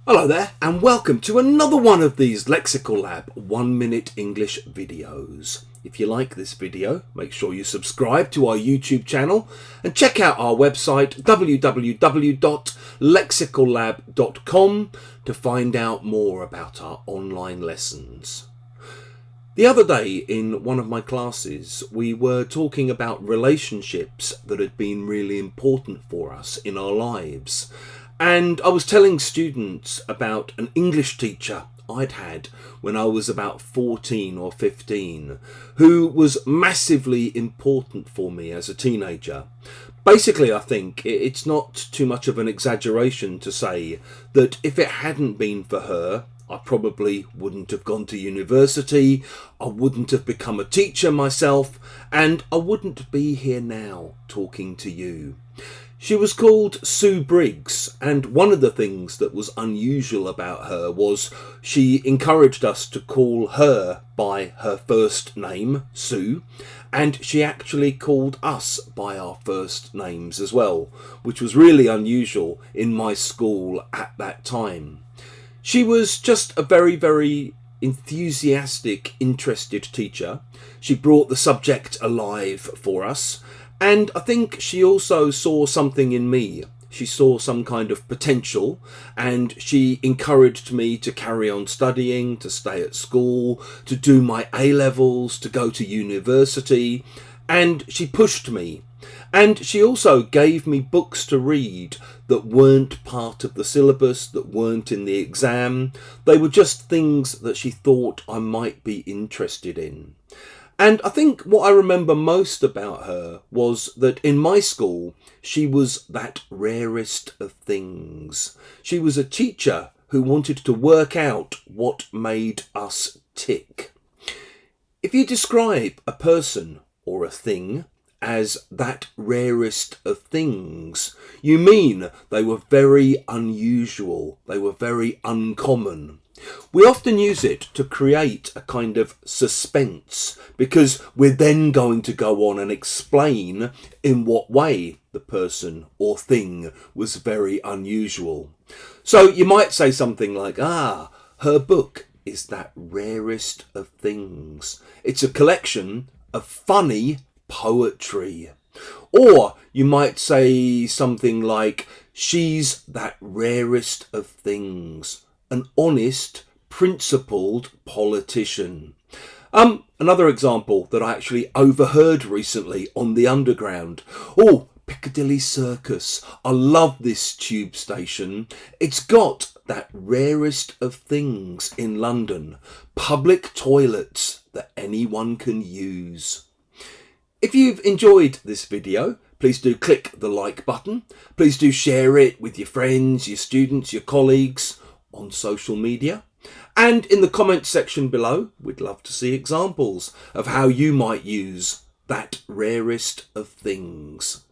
Hello there and welcome to another one of these Lexical Lab 1 minute English videos. If you like this video, make sure you subscribe to our YouTube channel and check out our website www.lexicallab.com to find out more about our online lessons. The other day in one of my classes, we were talking about relationships that had been really important for us in our lives. And I was telling students about an English teacher I'd had when I was about 14 or 15, who was massively important for me as a teenager. Basically, I think it's not too much of an exaggeration to say that if it hadn't been for her, I probably wouldn't have gone to university, I wouldn't have become a teacher myself, and I wouldn't be here now talking to you. She was called Sue Briggs, and one of the things that was unusual about her was she encouraged us to call her by her first name, Sue, and she actually called us by our first names as well, which was really unusual in my school at that time. She was just a very, very enthusiastic, interested teacher. She brought the subject alive for us. And I think she also saw something in me. She saw some kind of potential, and she encouraged me to carry on studying, to stay at school, to do my A-levels, to go to university, and she pushed me. And she also gave me books to read that weren't part of the syllabus, that weren't in the exam. They were just things that she thought I might be interested in. And I think what I remember most about her was that in my school, she was that rarest of things. She was a teacher who wanted to work out what made us tick. If you describe a person or a thing as that rarest of things, you mean they were very unusual, they were very uncommon. We often use it to create a kind of suspense because we're then going to go on and explain in what way the person or thing was very unusual. So you might say something like, her book is that rarest of things. It's a collection of funny poetry. Or you might say something like, she's that rarest of things. An honest, principled politician. Another example that I actually overheard recently on the Underground. Piccadilly Circus. I love this tube station. It's got that rarest of things in London. Public toilets that anyone can use. If you've enjoyed this video, please do click the like button. Please do share it with your friends, your students, your colleagues on social media. And in the comments section below, we'd love to see examples of how you might use that rarest of things.